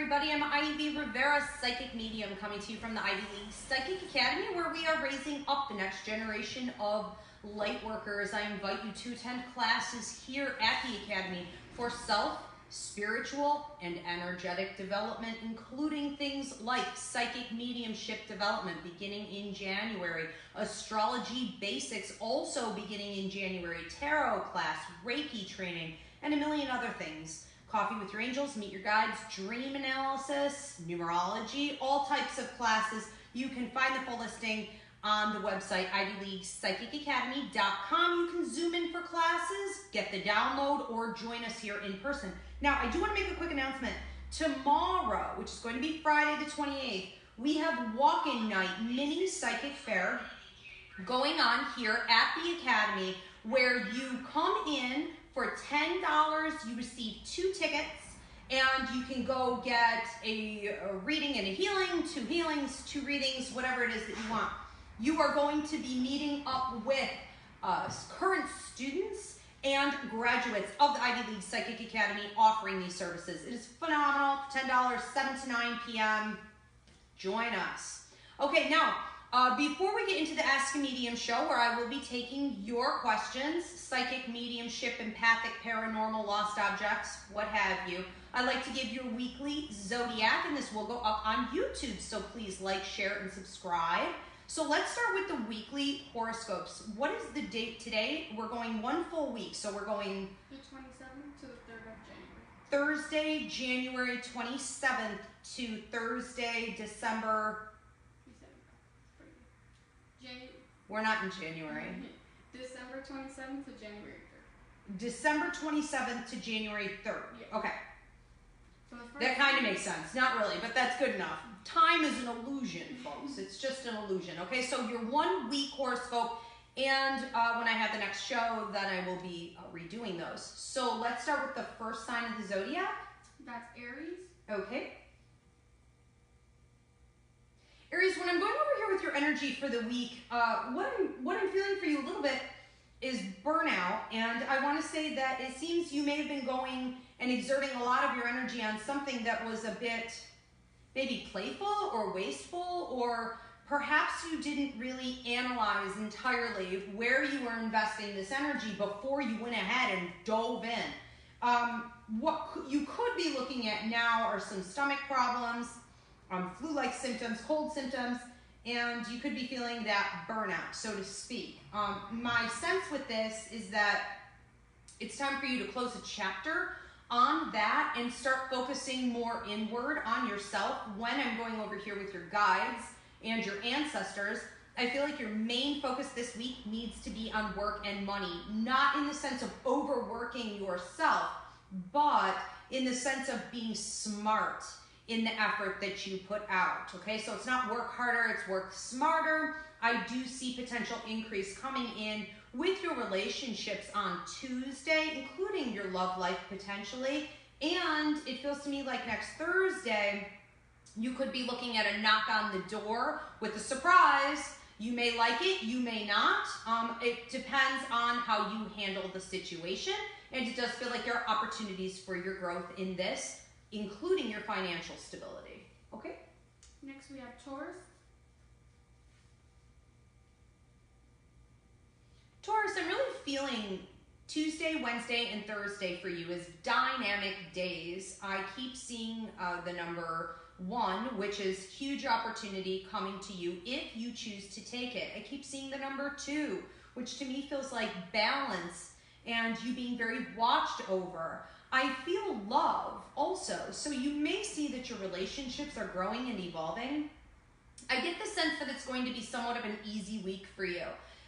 everybody. I'm Ivy Rivera, Psychic Medium, coming to you from the Ivy League Psychic Academy, where we are raising up the next generation of light workers. I invite you to attend classes here at the Academy for self, spiritual, and energetic development, including things like psychic mediumship development beginning in January, astrology basics also beginning in January, tarot class, Reiki training, and a million other things. Coffee with your angels, meet your guides, dream analysis, numerology, all types of classes. You can find the full listing on the website ivyleaguepsychicacademy.com. You can zoom in for classes, get the download, or join us here in person. Now, I do want to make a quick announcement. Tomorrow, which is going to be Friday the 28th, we have walk-in night mini psychic fair going on here at the Academy, where you come in for $10, you receive 2 tickets, and you can go get a reading and a healing, 2 healings, 2 readings, whatever it is that you want. You are going to be meeting up with current students and graduates of the Ivy League Psychic Academy offering these services. It is phenomenal. $10, 7 to 9 p.m. Join us. Okay, now, before we get into the Ask a Medium show, where I will be taking your questions, psychic, mediumship, empathic, paranormal, lost objects, what have you, I'd like to give you a weekly Zodiac, and this will go up on YouTube, so please like, share, and subscribe. So let's start with the weekly horoscopes. What is the date today? We're going 1 full week, so we're going the 27th to the 3rd of January. Thursday, January 27th to Thursday, December. We're not in January. December 27th to January 3rd. December 27th to January 3rd. Yeah. Okay. So that kind of makes sense. Not really, but that's good enough. Time is an illusion, folks. It's just an illusion. Okay, so your 1 week horoscope, and when I have the next show, then I will be redoing those. So let's start with the first sign of the Zodiac. That's Aries. Okay. Aries, when I'm going over here with your energy for the week, what I'm feeling for you a little bit is burnout, and I want to say that it seems you may have been going and exerting a lot of your energy on something that was a bit maybe playful or wasteful, or perhaps you didn't really analyze entirely where you were investing this energy before you went ahead and dove in. What you could be looking at now are some stomach problems, flu-like symptoms, cold symptoms, and you could be feeling that burnout, so to speak. My sense with this is that it's time for you to close a chapter on that and start focusing more inward on yourself. When I'm going over here with your guides and your ancestors, I feel like your main focus this week needs to be on work and money, not in the sense of overworking yourself, but in the sense of being smart in the effort that you put out, okay? So it's not work harder, it's work smarter. I do see potential increase coming in with your relationships on Tuesday, including your love life potentially. And it feels to me like next Thursday, you could be looking at a knock on the door with a surprise. You may like it, you may not. It depends on how you handle the situation. And it does feel like there are opportunities for your growth in this, including your financial stability. Okay? Next we have Taurus. Taurus, I'm really feeling Tuesday, Wednesday, and Thursday for you as dynamic days. I keep seeing the number 1, which is huge opportunity coming to you if you choose to take it. I keep seeing the number 2, which to me feels like balance and you being very watched over. I feel love also, so you may see that your relationships are growing and evolving. I get the sense that it's going to be somewhat of an easy week for you.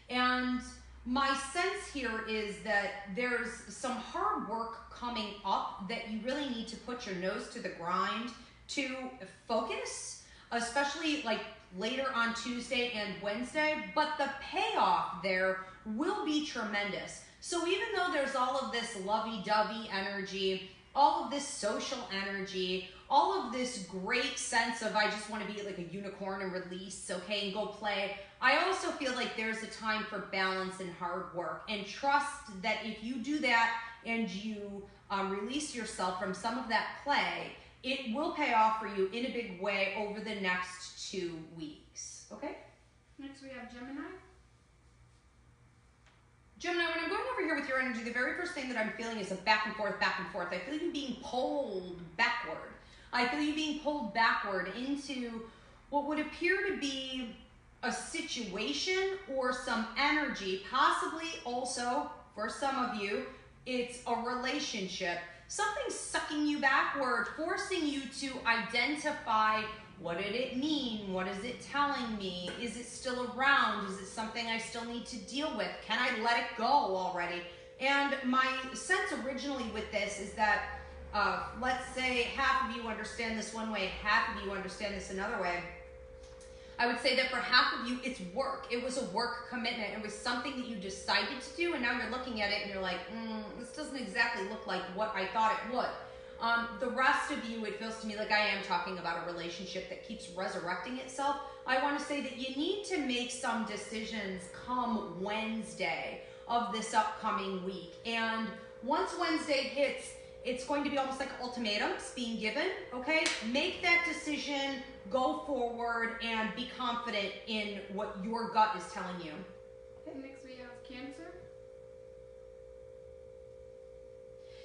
And my sense here is that there's some hard work coming up that you really need to put your nose to the grind to focus, especially like later on Tuesday and Wednesday, but the payoff there will be tremendous. So even though there's all of this lovey-dovey energy, all of this social energy, all of this great sense of I just want to be like a unicorn and release, okay, and go play, I also feel like there's a time for balance and hard work, and trust that if you do that and you release yourself from some of that play it will pay off for you in a big way over the next 2 weeks, okay? Next we have Gemini. Gemini, when I'm going over here with your energy, the very first thing that I'm feeling is a back and forth, back and forth. I feel you being pulled backward. I feel you being pulled backward into what would appear to be a situation or some energy, possibly also, for some of you, it's a relationship. Something's sucking you backward, forcing you to identify, what did it mean? What is it telling me? Is it still around? Is it something I still need to deal with? Can I let it go already? And my sense originally with this is that, let's say half of you understand this one way, half of you understand this another way. I would say that for half of you, it's work. It was a work commitment. It was something that you decided to do, and now you're looking at it and you're like, this doesn't exactly look like what I thought it would. The rest of you, it feels to me like I am talking about a relationship that keeps resurrecting itself. I want to say that you need to make some decisions come Wednesday of this upcoming week. And once Wednesday hits, it's going to be almost like ultimatums being given, okay? Make that decision, go forward, and be confident in what your gut is telling you. Next we have Cancer.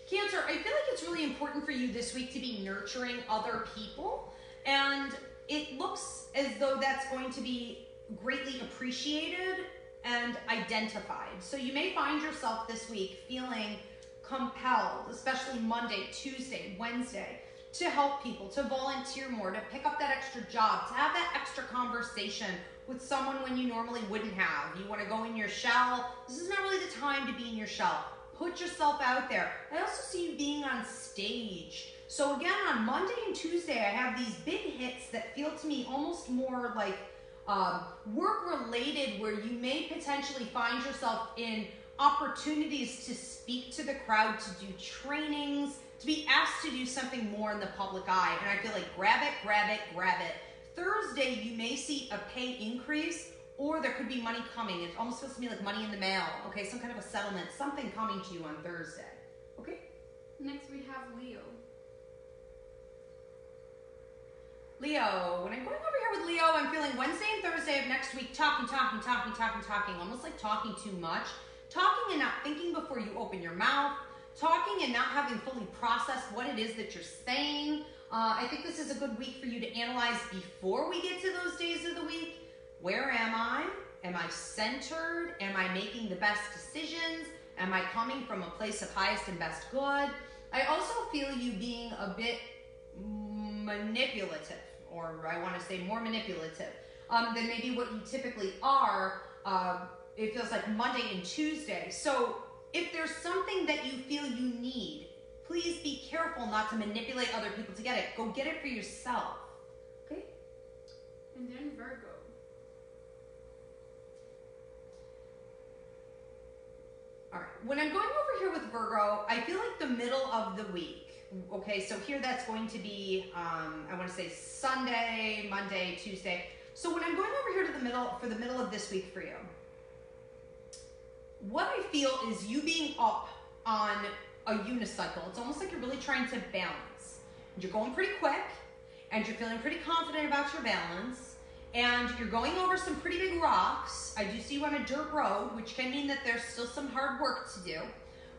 Cancer, I feel like it's really important for you this week to be nurturing other people, and it looks as though that's going to be greatly appreciated and identified. So you may find yourself this week feeling compelled, especially Monday, Tuesday, Wednesday, to help people, to volunteer more, to pick up that extra job, to have that extra conversation with someone when you normally wouldn't have. You want to go in your shell. This is not really the time to be in your shell. Put yourself out there. I also see you being on stage. So again, on Monday and Tuesday, I have these big hits that feel to me almost more like work-related, where you may potentially find yourself in opportunities to speak to the crowd, to do trainings, to be asked to do something more in the public eye. And I feel like grab it, grab it, grab it. Thursday, you may see a pay increase, or there could be money coming. It almost feels to me like money in the mail, okay? Some kind of a settlement, something coming to you on Thursday, okay? Next we have Leo. Leo, when I'm going over here with Leo, I'm feeling Wednesday and Thursday of next week talking, almost like talking too much. Talking and not thinking before you open your mouth. Talking and not having fully processed what it is that you're saying. I think this is a good week for you to analyze before we get to those days of the week. Where am I? Am I centered? Am I making the best decisions? Am I coming from a place of highest and best good? I also feel you being a bit manipulative, or I want to say more manipulative than maybe what you typically are. It feels like Monday and Tuesday. So if there's something that you feel you need, please be careful not to manipulate other people to get it. Go get it for yourself, okay? And then Virgo. All right, when I'm going over here with Virgo, I feel like the middle of the week, okay? So here that's going to be, I want to say Sunday, Monday, Tuesday. So when I'm going over here to the middle, for the middle of this week for you, what I feel is you being up on a unicycle. It's almost like you're really trying to balance. You're going pretty quick, and you're feeling pretty confident about your balance, and you're going over some pretty big rocks. I do see you on a dirt road, which can mean that there's still some hard work to do.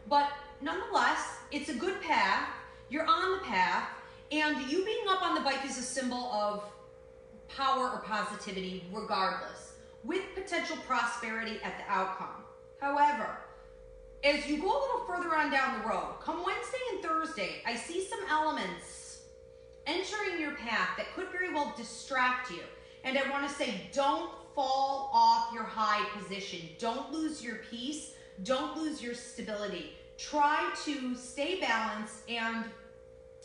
But nonetheless, it's a good path. You're on the path, and you being up on the bike is a symbol of power or positivity regardless, with potential prosperity at the outcome. However, as you go a little further on down the road, come Wednesday and Thursday, I see some elements entering your path that could very well distract you. And I want to say, don't fall off your high position. Don't lose your peace. Don't lose your stability. Try to stay balanced. And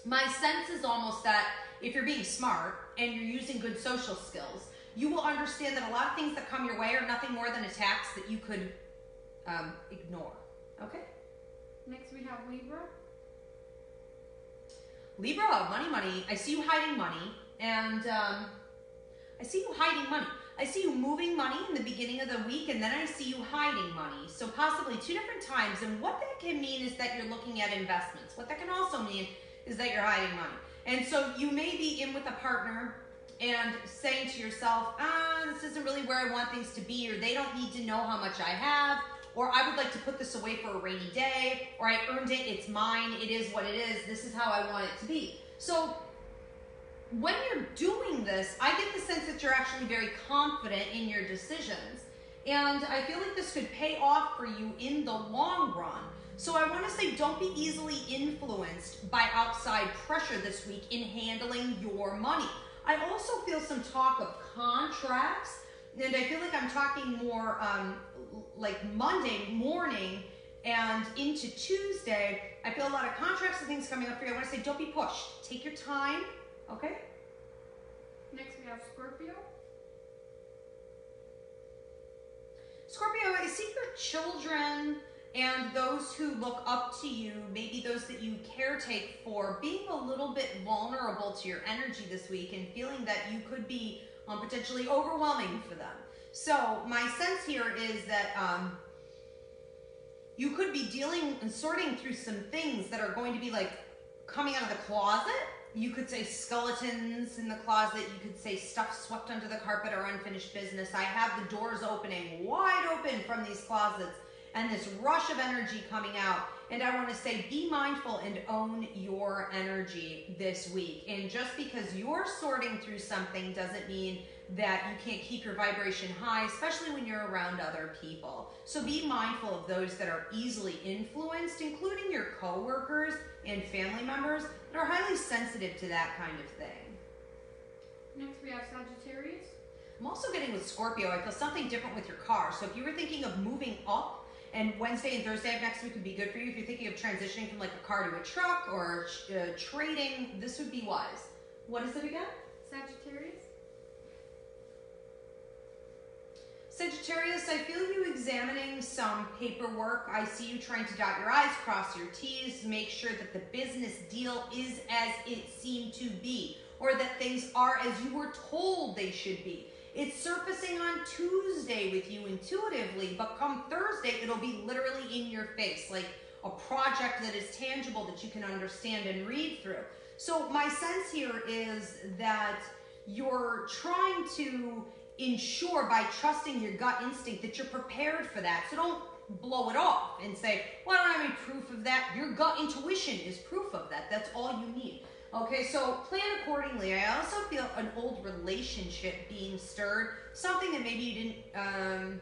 my sense is almost that if you're being smart and you're using good social skills, you will understand that a lot of things that come your way are nothing more than attacks that you could ignore, okay? Next we have Libra. Libra, money. I see you hiding money, and I see you hiding money. I see you moving money in the beginning of the week, and then I see you hiding money. So possibly two different times, and what that can mean is that you're looking at investments. What that can also mean is that you're hiding money. And so you may be in with a partner and saying to yourself, this isn't really where I want things to be, or they don't need to know how much I have, or I would like to put this away for a rainy day, or I earned it, it's mine, it is what it is, this is how I want it to be. So when you're doing this, I get the sense that you're actually very confident in your decisions. And I feel like this could pay off for you in the long run. So I want to say, don't be easily influenced by outside pressure this week in handling your money. I also feel some talk of contracts, and I feel like I'm talking more like Monday morning and into Tuesday. I feel a lot of contracts and things coming up for you. I want to say, don't be pushed. Take your time, okay? Next we have Scorpio. Scorpio, I see your children and those who look up to you, maybe those that you caretake for, being a little bit vulnerable to your energy this week and feeling that you could be potentially overwhelming for them. So my sense here is that you could be dealing and sorting through some things that are going to be like coming out of the closet. You could say skeletons in the closet. You could say stuff swept under the carpet or unfinished business. I have the doors opening wide open from these closets and this rush of energy coming out. And I want to say, be mindful and own your energy this week. And just because you're sorting through something doesn't mean that you can't keep your vibration high, especially when you're around other people. So be mindful of those that are easily influenced, including your coworkers and family members that are highly sensitive to that kind of thing. Next we have Sagittarius. I'm also getting with Scorpio, I feel something different with your car. So if you were thinking of moving up, and Wednesday and Thursday of next week would be good for you. If you're thinking of transitioning from like a car to a truck or trading, this would be wise. What is it again? Sagittarius. Sagittarius, I feel you examining some paperwork. I see you trying to dot your I's, cross your T's, make sure that the business deal is as it seemed to be, or that things are as you were told they should be. It's surfacing on Tuesday with you intuitively, but come Thursday, it'll be literally in your face, like a project that is tangible that you can understand and read through. So my sense here is that you're trying to ensure by trusting your gut instinct that you're prepared for that. So don't blow it off and say, well, I don't have any proof of that. Your gut intuition is proof of that. That's all you need. Okay, so plan accordingly. I also feel an old relationship being stirred, something that maybe you didn't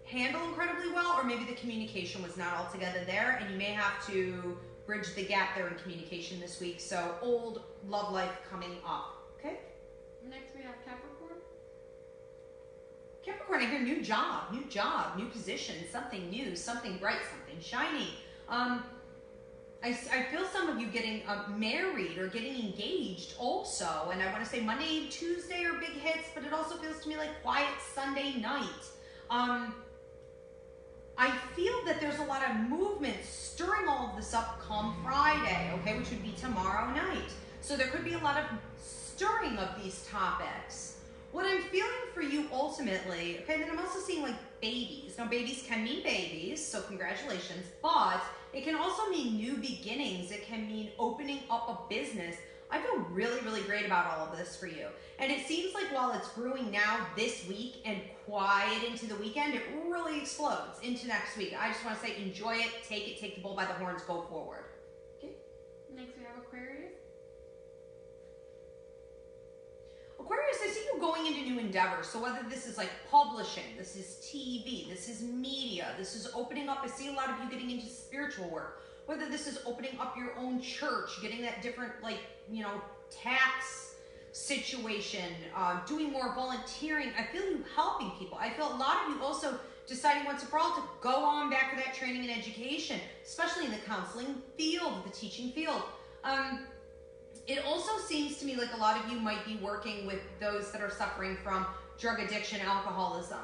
handle incredibly well, or maybe the communication was not altogether there, and you may have to bridge the gap there in communication this week. So old love life coming up, okay? Next we have Capricorn. Capricorn, I hear new job, new position, something new, something bright, something shiny. I feel some of you getting married or getting engaged also. And I want to say Monday and Tuesday are big hits, but it also feels to me like quiet Sunday night. I feel that there's a lot of movement stirring all of this up come Friday, okay, which would be tomorrow night. So there could be a lot of stirring of these topics. What I'm feeling for you ultimately, okay, then I'm also seeing like babies. Now babies can mean babies, so congratulations, but it can also mean new beginnings. It can mean opening up a business. I feel really, really great about all of this for you. And it seems like while it's brewing now this week and quiet into the weekend, it really explodes into next week. I just want to say enjoy it, take the bull by the horns, go forward. Okay. Next we have Aquarius. Aquarius, I see you going into new endeavors. So whether this is like publishing, this is TV, this is media, this is opening up. I see a lot of you getting into spiritual work. Whether this is opening up your own church, getting that different, like, you know, tax situation, doing more volunteering. I feel you helping people. I feel a lot of you also deciding once and for all to go on back to that training and education, especially in the counseling field, the teaching field. It also seems to me like a lot of you might be working with those that are suffering from drug addiction, alcoholism.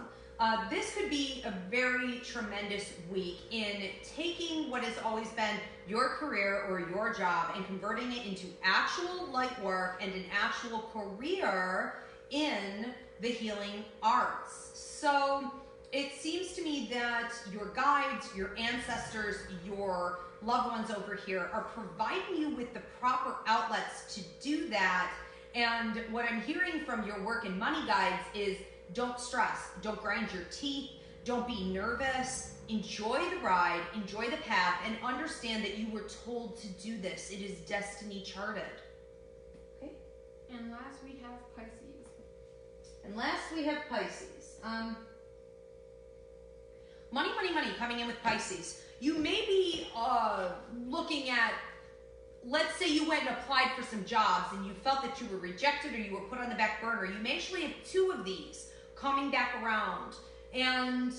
This could be a very tremendous week in taking what has always been your career or your job and converting it into actual light work and an actual career in the healing arts. So it seems to me that your guides, your ancestors, your loved ones over here are providing you with the proper outlets to do that. And what I'm hearing from your work and money guides is don't stress, don't grind your teeth, don't be nervous, enjoy the ride, enjoy the path, and understand that you were told to do this. It is destiny charted. Okay? And last we have Pisces. And last we have Pisces. Money, money, money coming in with Pisces. You may be looking at, let's say you went and applied for some jobs and you felt that you were rejected or you were put on the back burner. You may actually have two of these coming back around. And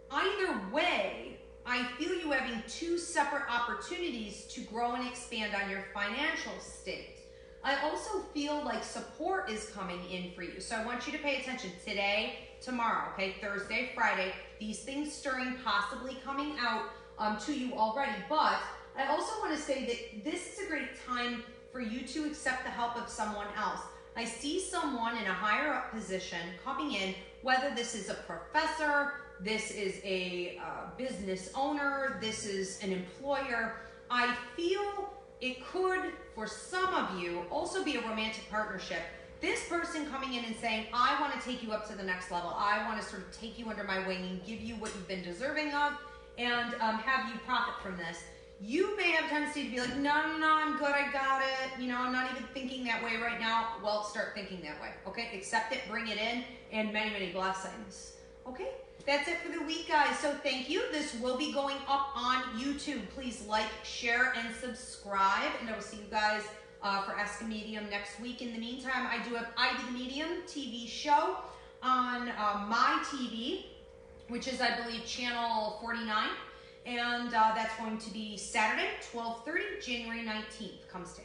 either way, I feel you having two separate opportunities to grow and expand on your financial state. I also feel like support is coming in for you. So I want you to pay attention today, tomorrow, okay? Thursday, Friday, these things stirring, possibly coming out to you already. But I also want to say that this is a great time for you to accept the help of someone else. I see someone in a higher up position coming in, whether this is a professor, this is a business owner, this is an employer. I feel it could, for some of you, also be a romantic partnership. This person coming in and saying, I want to take you up to the next level. I want to sort of take you under my wing and give you what you've been deserving of and have you profit from this. You may have a tendency to be like, no, I'm good, I got it. You know, I'm not even thinking that way right now. Well, start thinking that way, okay? Accept it, bring it in, and many, many blessings. Okay, that's it for the week, guys. So thank you. This will be going up on YouTube. Please like, share, and subscribe. And I will see you guys for Ask a Medium next week. In the meantime, I do have Ivy the Medium TV show on my TV, which is, I believe, channel 49. And that's going to be Saturday, 12:30, January 19th. Comes to